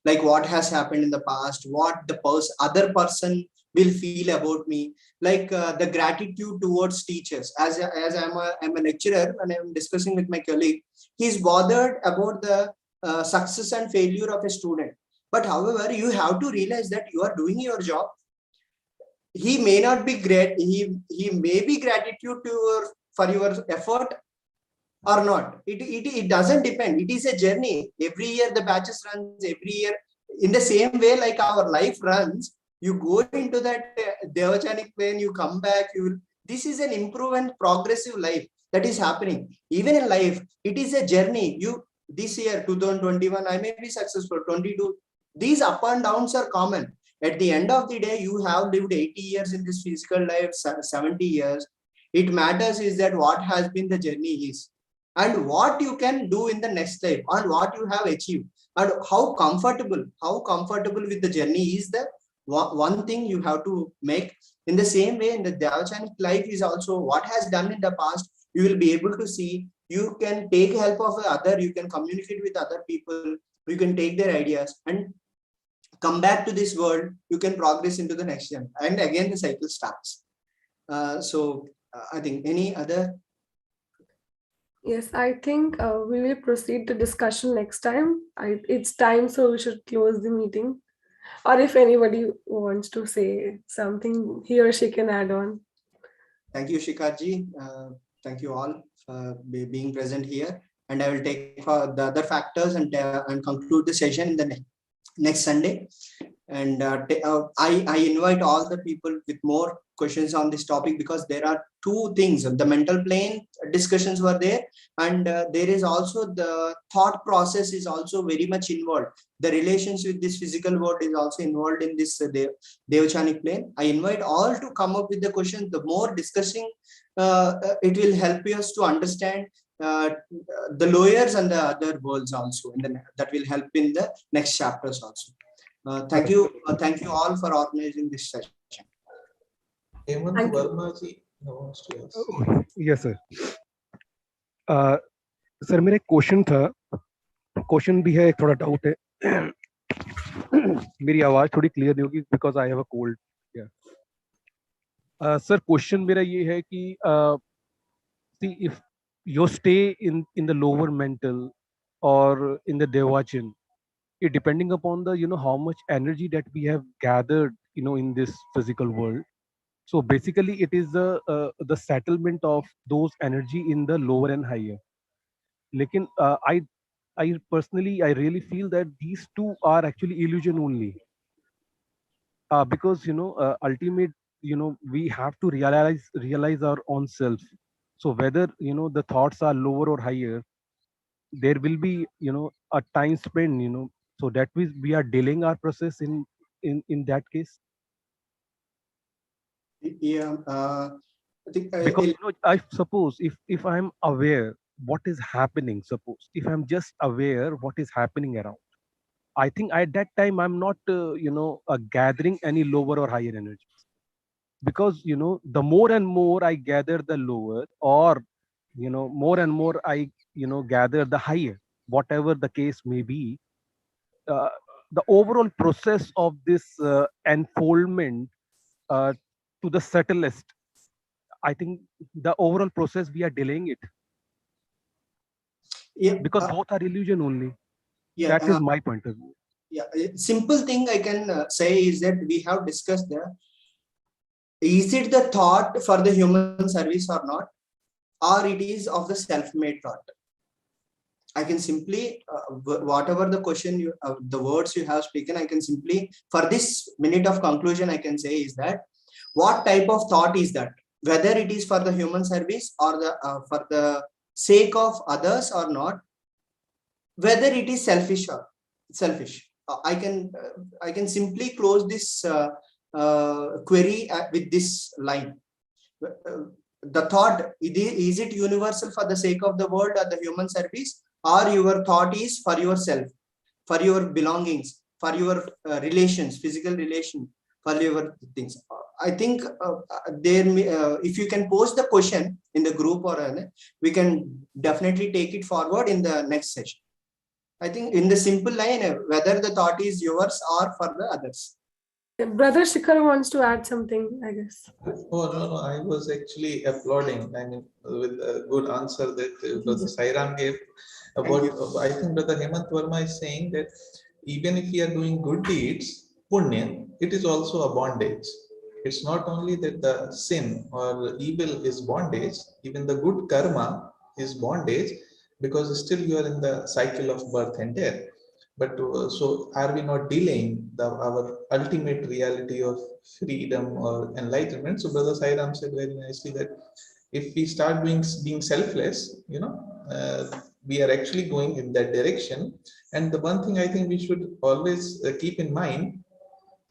like what has happened in the past, what the other person will feel about me, like the gratitude towards teachers. As I'm a lecturer and I'm discussing with my colleague, he's bothered about the success and failure of a student. But however, you have to realize that you are doing your job. He may not be great, he may be gratitude for your effort or not. It doesn't depend. It is a journey. Every year the batches runs, every year in the same way like our life runs. You go into that Devachanic plane, you come back, this is an improved and progressive life that is happening. Even in life, it is a journey. This year 2021, I may be successful, 22, these up and downs are common. At the end of the day, you have lived 80 years in this physical life, 70 years. It matters is that what has been the journey is, and what you can do in the next life, and what you have achieved, and how comfortable with the journey is the one thing you have to make. In the same way, in the Devachanic life is also what has done in the past, you will be able to see. You can take help of other, you can communicate with other people, you can take their ideas and come back to this world. You can progress into the next gen, and again the cycle starts. I think any other. Yes, I think we will proceed to discussion next time. It's time, so we should close the meeting. Or if anybody wants to say something, he or she can add on. Thank you, Shikarji. Thank you all for being present here. And I will take for the other factors and conclude the session in the next Sunday. And I invite all the people with more questions on this topic, because there are two things. The mental plane discussions were there, and there is also the thought process is also very much involved. The relations with this physical world is also involved in this Devachanic plane. I invite all to come up with the questions. The more discussing, it will help us to understand the layers and the other worlds also, and that will help in the next chapters also. Thank you all for organizing this session. Hemant Thank you. Verma ji wants to ask. Yes, sir. Sir मेरा एक question भी है, एक थोड़ा doubt है. मेरी आवाज थोड़ी क्लियर नहीं होगी because I have a cold. Sir question मेरा ये है कि see if you stay in the lower mental or in the Devachan, it depending upon the how much energy that we have gathered in this physical world. So basically it is the settlement of those energy in the lower and higher. Lekin I personally I really feel that these two are actually illusion only, because ultimate we have to realize our own self. So whether the thoughts are lower or higher, there will be a time spent so that we are delaying our process in that case. Yeah, I think Because I suppose if I'm aware what is happening, suppose if I'm just aware what is happening around, I think at that time I'm not gathering any lower or higher energies, because the more and more I gather the lower, or more and more I gather the higher, whatever the case may be, the overall process of this unfoldment to the subtlest, I think the overall process we are delaying it, because both are illusion only. That is my point of view. Yeah, simple thing I can say is that we have discussed there. Is it the thought for the human service or not, or it is of the self-made thought? I can simply, whatever the question you, the words you have spoken, I can simply, for this minute of conclusion, I can say is that, what type of thought is that? Whether it is for the human service or the for the sake of others or not, whether it is selfish or selfish. I can simply close this query with this line. The thought, is it universal for the sake of the world or the human service, or your thought is for yourself, for your belongings, for your relations, physical relation, for your things? I think if you can post the question in the group, or we can definitely take it forward in the next session. I think in the simple line, whether the thought is yours or for the others. Brother Shikhar wants to add something, I guess. Oh, no, I was actually applauding. I mean, with a good answer that Brother Sairam gave about, I think Brother Hemant Verma is saying that even if we are doing good deeds, punya, it is also a bondage. It's not only that the sin or evil is bondage, even the good karma is bondage, because still you are in the cycle of birth and death. But so are we not delaying our ultimate reality of freedom or enlightenment? So Brother Sairam said very nicely that if we start being selfless, we are actually going in that direction. And the one thing I think we should always keep in mind,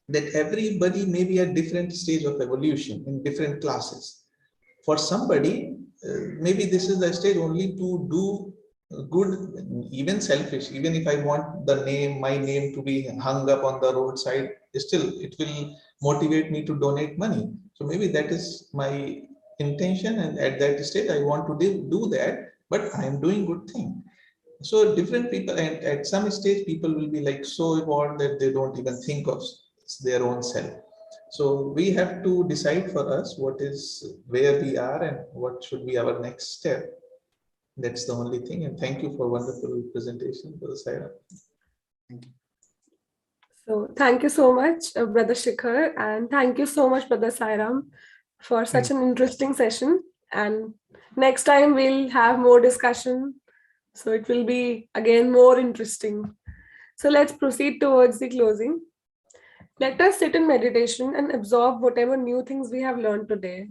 that everybody may be at different stage of evolution in different classes. For somebody, maybe this is the stage only to do good, even selfish. Even if I want my name to be hung up on the roadside, still it will motivate me to donate money. So maybe that is my intention, and at that stage I want to do that, but I am doing good thing. So different people, and at some stage people will be like so evolved that they don't even think of their own self. So we have to decide for us what is where we are and what should be our next step. That's the only thing. And thank you for wonderful presentation, Brother Sairam. Thank you. So thank you so much, Brother Shikhar, and thank you so much, Brother Sairam, for such an interesting session. And next time we'll have more discussion, so it will be again more interesting. So let's proceed towards the closing. Let us sit in meditation and absorb whatever new things we have learned today.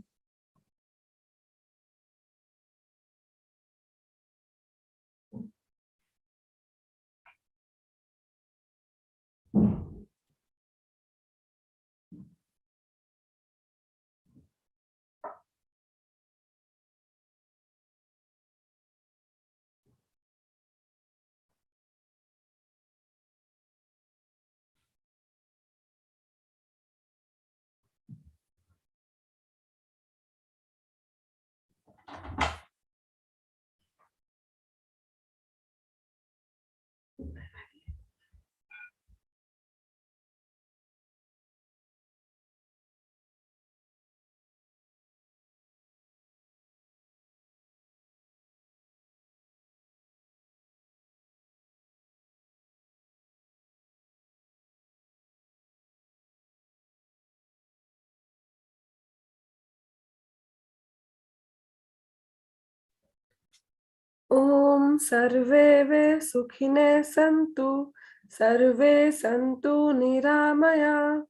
Om Sarve Ve Sukhine Santu, Sarve Santu Niramaya,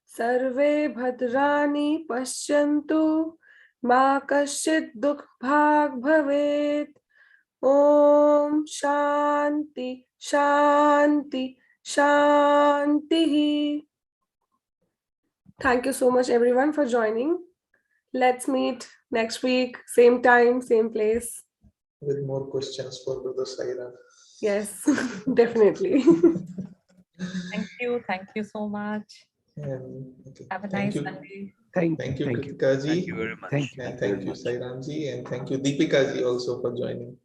Sarve Bhadrani Pashyantu, Ma Kashchit Dukh Bhag Bhavet. Om Shanti, Shanti, Shanti. Thank you so much, everyone, for joining. Let's meet next week, same time, same place. With more questions for Brother Sairam. Yes, definitely. Thank you so much. Okay. Have a Thank nice you. Sunday. Thank you, Kritika ji. Thank you very much. And thank you, Sairam ji. And thank you, Deepika ji, also for joining.